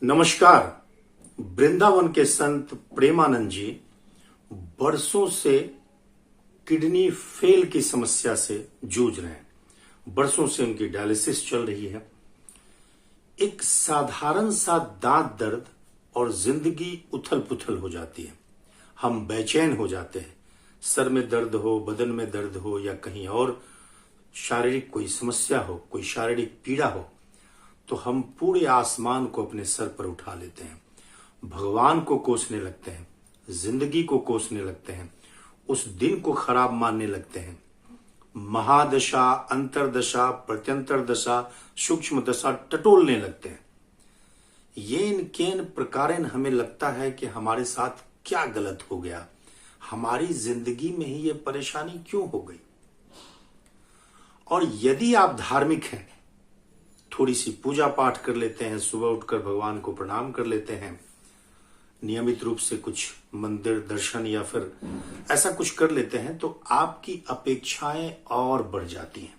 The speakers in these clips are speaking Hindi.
नमस्कार। वृंदावन के संत प्रेमानंद जी बरसों से किडनी फेल की समस्या से जूझ रहे हैं। बरसों से उनकी डायलिसिस चल रही है। एक साधारण सा दांत दर्द और जिंदगी उथल पुथल हो जाती है। हम बेचैन हो जाते हैं। सर में दर्द हो, बदन में दर्द हो या कहीं और शारीरिक कोई समस्या हो, कोई शारीरिक पीड़ा हो, तो हम पूरे आसमान को अपने सर पर उठा लेते हैं। भगवान को कोसने लगते हैं, जिंदगी को कोसने लगते हैं, उस दिन को खराब मानने लगते हैं। महादशा, अंतरदशा, प्रत्यंतर दशा, सूक्ष्म दशा टटोलने लगते हैं। येन केन प्रकारेण हमें लगता है कि हमारे साथ क्या गलत हो गया, हमारी जिंदगी में ही ये परेशानी क्यों हो गई। और यदि आप धार्मिक हैं, थोड़ी सी पूजा पाठ कर लेते हैं, सुबह उठकर भगवान को प्रणाम कर लेते हैं, नियमित रूप से कुछ मंदिर दर्शन या फिर ऐसा कुछ कर लेते हैं, तो आपकी अपेक्षाएं और बढ़ जाती हैं।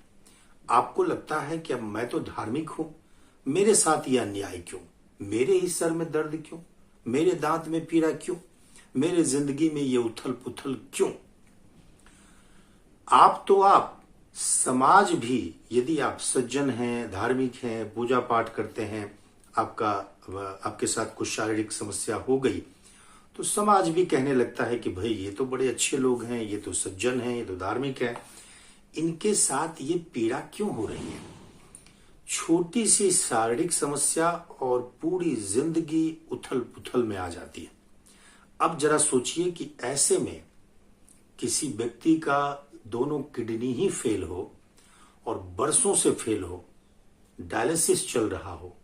आपको लगता है कि अब मैं तो धार्मिक हूं, मेरे साथ यह अन्याय क्यों, मेरे ही सर में दर्द क्यों, मेरे दांत में पीड़ा क्यों, मेरे जिंदगी में ये उथल पुथल क्यों। आप समाज भी, यदि आप सज्जन हैं, धार्मिक हैं, पूजा पाठ करते हैं, आपके साथ कुछ शारीरिक समस्या हो गई, तो समाज भी कहने लगता है कि भाई ये तो बड़े अच्छे लोग हैं, ये तो सज्जन हैं, ये तो धार्मिक है, इनके साथ ये पीड़ा क्यों हो रही है। छोटी सी शारीरिक समस्या और पूरी जिंदगी उथल पुथल में आ जाती है। अब जरा सोचिए कि ऐसे में किसी व्यक्ति का दोनों किडनी ही फेल हो और बरसों से फेल हो, डायलिसिस चल रहा हो,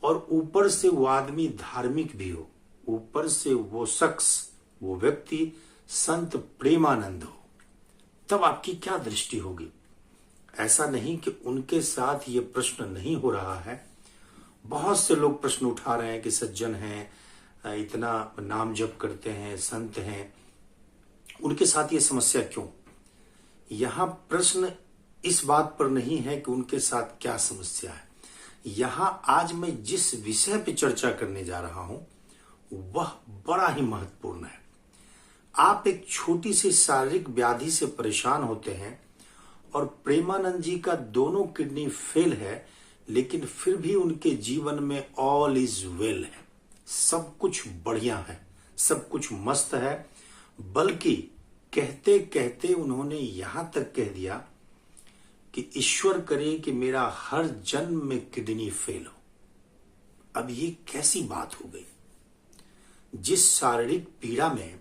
और ऊपर से वो आदमी धार्मिक भी हो, ऊपर से वो शख्स, वो व्यक्ति संत प्रेमानंद हो, तब आपकी क्या दृष्टि होगी। ऐसा नहीं कि उनके साथ ये प्रश्न नहीं हो रहा है। बहुत से लोग प्रश्न उठा रहे हैं कि सज्जन हैं, इतना नाम जप करते हैं, संत हैं, उनके साथ ये समस्या क्यों। यहां प्रश्न इस बात पर नहीं है कि उनके साथ क्या समस्या है। यहां आज मैं जिस विषय पर चर्चा करने जा रहा हूं वह बड़ा ही महत्वपूर्ण है। आप एक छोटी सी शारीरिक व्याधि से परेशान होते हैं और प्रेमानंद जी का दोनों किडनी फेल है, लेकिन फिर भी उनके जीवन में ऑल इज वेल है, सब कुछ बढ़िया है, सब कुछ मस्त है। बल्कि कहते कहते उन्होंने यहां तक कह दिया कि ईश्वर करे कि मेरा हर जन्म में किडनी फेल हो। अब ये कैसी बात हो गई। जिस शारीरिक पीड़ा में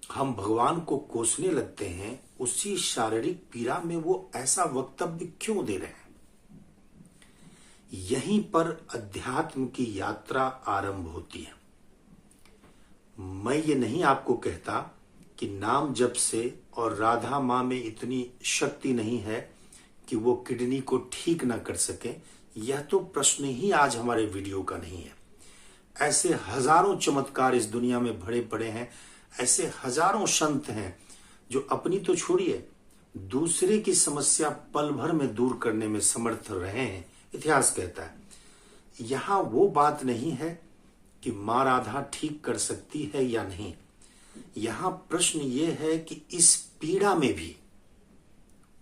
हम भगवान को कोसने लगते हैं, उसी शारीरिक पीड़ा में वो ऐसा वक्तव्य क्यों दे रहे हैं। यहीं पर अध्यात्म की यात्रा आरंभ होती है। मैं ये नहीं आपको कहता कि नाम जप से और राधा मां में इतनी शक्ति नहीं है कि वो किडनी को ठीक ना कर सके। यह तो प्रश्न ही आज हमारे वीडियो का नहीं है। ऐसे हजारों चमत्कार इस दुनिया में भरे पड़े हैं। ऐसे हजारों संत हैं जो अपनी तो छोड़िए, दूसरे की समस्या पल भर में दूर करने में समर्थ रहे हैं। इतिहास कहता है। यहां वो बात नहीं है कि मां राधा ठीक कर सकती है या नहीं। यहां प्रश्न ये है कि इस पीड़ा में भी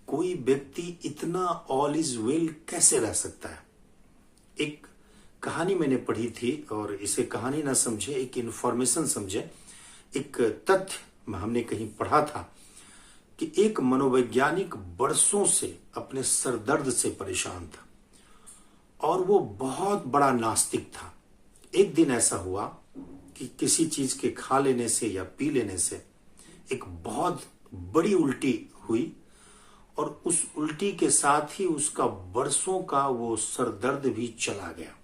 कोई व्यक्ति इतना ऑल इज वेल कैसे रह सकता है। एक कहानी मैंने पढ़ी थी, और इसे कहानी ना समझे, एक इंफॉर्मेशन समझे। एक तथ्य हमने कहीं पढ़ा था कि एक मनोवैज्ञानिक बरसों से अपने सरदर्द से परेशान था और वो बहुत बड़ा नास्तिक था। एक दिन ऐसा हुआ कि किसी चीज के खा लेने से या पी लेने से एक बहुत बड़ी उल्टी हुई, और उस उल्टी के साथ ही उसका बरसों का वो सरदर्द भी चला गया।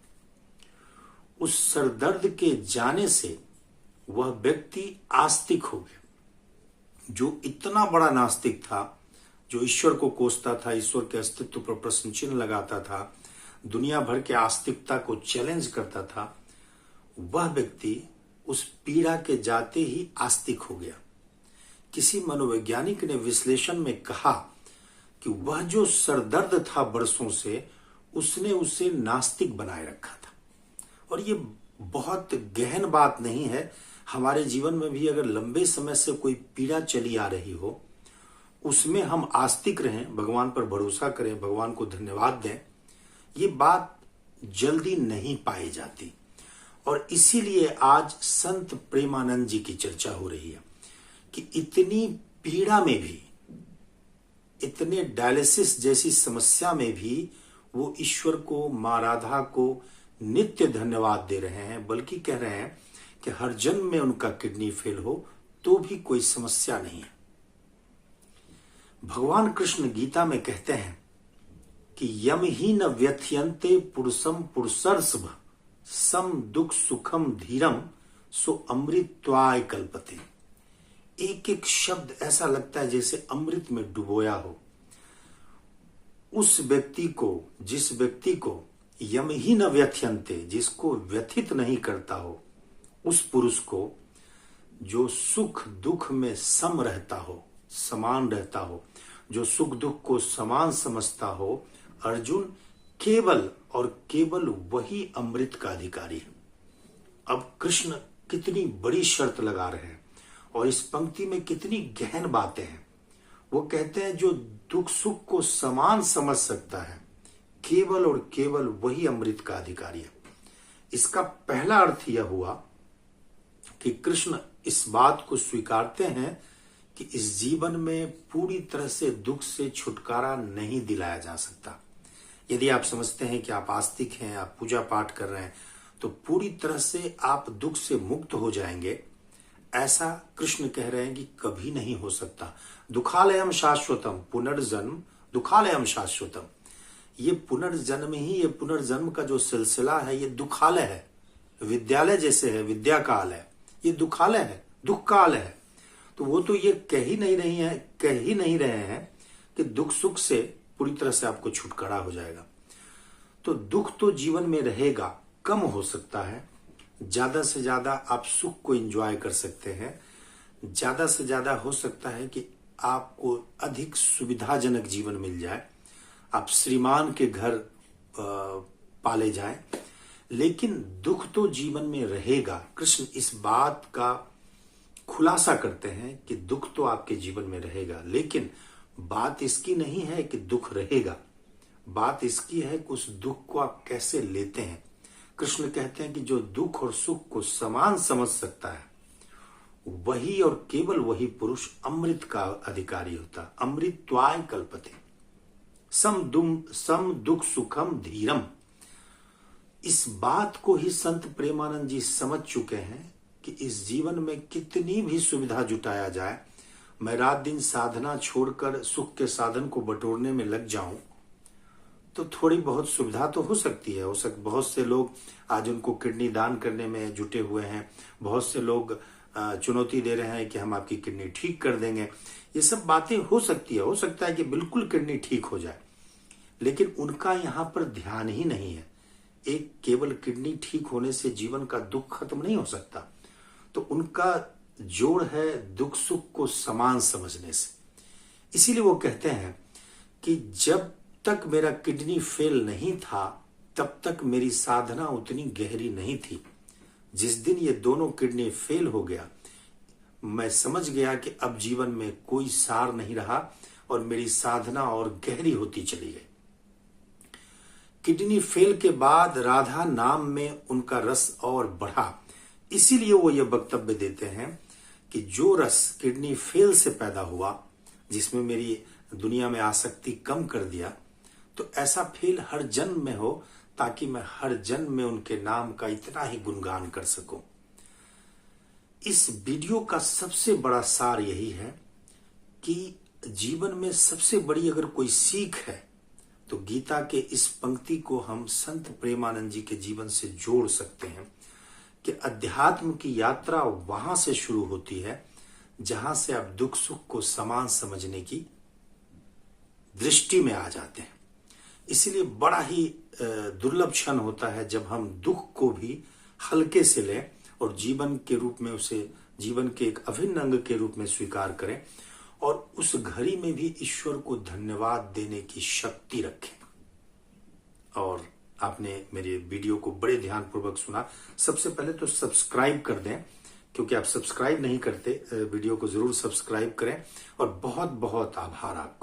उस सरदर्द के जाने से वह व्यक्ति आस्तिक हो गया। जो इतना बड़ा नास्तिक था, जो ईश्वर को कोसता था, ईश्वर के अस्तित्व पर प्रश्न चिन्ह लगाता था, दुनिया भर के आस्तिकता को चैलेंज करता था, वह व्यक्ति उस पीड़ा के जाते ही आस्तिक हो गया। किसी मनोवैज्ञानिक ने विश्लेषण में कहा कि वह जो सरदर्द था बरसों से, उसने उसे नास्तिक बनाए रखा था। और ये बहुत गहन बात नहीं है। हमारे जीवन में भी अगर लंबे समय से कोई पीड़ा चली आ रही हो, उसमें हम आस्तिक रहें, भगवान पर भरोसा करें, भगवान को धन्यवाद दें, ये बात जल्दी नहीं पाई जाती। और इसीलिए आज संत प्रेमानंद जी की चर्चा हो रही है कि इतनी पीड़ा में भी, इतने डायलिसिस जैसी समस्या में भी वो ईश्वर को, मां राधा को नित्य धन्यवाद दे रहे हैं, बल्कि कह रहे हैं कि हर जन्म में उनका किडनी फेल हो तो भी कोई समस्या नहीं है। भगवान कृष्ण गीता में कहते हैं कि यम ही न व्यथयन्ते पुरुषम पुरुषर्षभ सम दुख सुखम धीरम सो अमृत्वाय कल्पते। एक एक शब्द ऐसा लगता है जैसे अमृत में डुबोया हो। उस व्यक्ति को, जिस व्यक्ति को यम ही न व्यथयन्ते, जिसको व्यथित नहीं करता हो, उस पुरुष को जो सुख दुख में सम रहता हो, समान रहता हो, जो सुख दुख को समान समझता हो, अर्जुन, केवल और केवल वही अमृत का अधिकारी है। अब कृष्ण कितनी बड़ी शर्त लगा रहे हैं और इस पंक्ति में कितनी गहन बातें हैं। वो कहते हैं जो दुख सुख को समान समझ सकता है, केवल और केवल वही अमृत का अधिकारी है। इसका पहला अर्थ यह हुआ कि कृष्ण इस बात को स्वीकारते हैं कि इस जीवन में पूरी तरह से दुख से छुटकारा नहीं दिलाया जा सकता। यदि आप समझते हैं कि आप आस्तिक हैं, आप पूजा पाठ कर रहे हैं, तो पूरी तरह से आप दुख से मुक्त हो जाएंगे, ऐसा कृष्ण कह रहे हैं कि कभी नहीं हो सकता। दुखालयम शाश्वतम पुनर्जन्म दुखालयम शाश्वतम। ये पुनर्जन्म ही, ये पुनर्जन्म का जो सिलसिला है, ये दुखालय है। विद्यालय जैसे है, विद्या काल है, ये दुखालय है, दुख काल है। तो वो तो ये कह ही नहीं रहे हैं कि दुख सुख से पूरी तरह से आपको छुटकारा हो जाएगा। तो दुख तो जीवन में रहेगा, कम हो सकता है, ज्यादा से ज्यादा आप सुख को एंजॉय कर सकते हैं, ज्यादा से ज्यादा हो सकता है कि आपको अधिक सुविधाजनक जीवन मिल जाए, आप श्रीमान के घर पाले जाएं, लेकिन दुख तो जीवन में रहेगा। कृष्ण इस बात का खुलासा करते हैं कि दुख तो आपके जीवन में रहेगा, लेकिन बात इसकी नहीं है कि दुख रहेगा, बात इसकी है कि उस दुख को आप कैसे लेते हैं। कृष्ण कहते हैं कि जो दुख और सुख को समान समझ सकता है, वही और केवल वही पुरुष अमृत का अधिकारी होता। अमृत्वाय कल्पते सम दुख सुखम धीरम। इस बात को ही संत प्रेमानंद जी समझ चुके हैं कि इस जीवन में कितनी भी सुविधा जुटाया जाए, मैं रात दिन साधना छोड़कर सुख के साधन को बटोरने में लग जाऊं तो थोड़ी बहुत सुविधा तो हो सकती है। बहुत से लोग आज उनको किडनी दान करने में जुटे हुए हैं, बहुत से लोग चुनौती दे रहे हैं कि हम आपकी किडनी ठीक कर देंगे। ये सब बातें हो सकती है, हो सकता है कि बिल्कुल किडनी ठीक हो जाए, लेकिन उनका यहाँ पर ध्यान ही नहीं है। एक केवल किडनी ठीक होने से जीवन का दुख खत्म नहीं हो सकता, तो उनका जोड़ है दुख सुख को समान समझने से। इसीलिए वो कहते हैं कि जब तक मेरा किडनी फेल नहीं था, तब तक मेरी साधना उतनी गहरी नहीं थी। जिस दिन ये दोनों किडनी फेल हो गया, मैं समझ गया कि अब जीवन में कोई सार नहीं रहा और मेरी साधना और गहरी होती चली गई। किडनी फेल के बाद राधा नाम में उनका रस और बढ़ा। इसीलिए वो ये वक्तव्य देते हैं कि जो रस किडनी फेल से पैदा हुआ, जिसमें मेरी दुनिया में आसक्ति कम कर दिया, तो ऐसा फेल हर जन्म में हो, ताकि मैं हर जन्म में उनके नाम का इतना ही गुणगान कर सकूं। इस वीडियो का सबसे बड़ा सार यही है कि जीवन में सबसे बड़ी अगर कोई सीख है, तो गीता के इस पंक्ति को हम संत प्रेमानंद जी के जीवन से जोड़ सकते हैं कि अध्यात्म की यात्रा वहां से शुरू होती है जहां से आप दुख सुख को समान समझने की दृष्टि में आ जाते हैं। इसलिए बड़ा ही दुर्लभ क्षण होता है जब हम दुख को भी हल्के से लें और जीवन के रूप में उसे जीवन के एक अभिन्न अंग के रूप में स्वीकार करें और उस घड़ी में भी ईश्वर को धन्यवाद देने की शक्ति रखें। और आपने मेरे वीडियो को बड़े ध्यानपूर्वक सुना। सबसे पहले तो सब्सक्राइब कर दें, क्योंकि आप सब्सक्राइब नहीं करते। वीडियो को जरूर सब्सक्राइब करें और बहुत बहुत आभार आपको।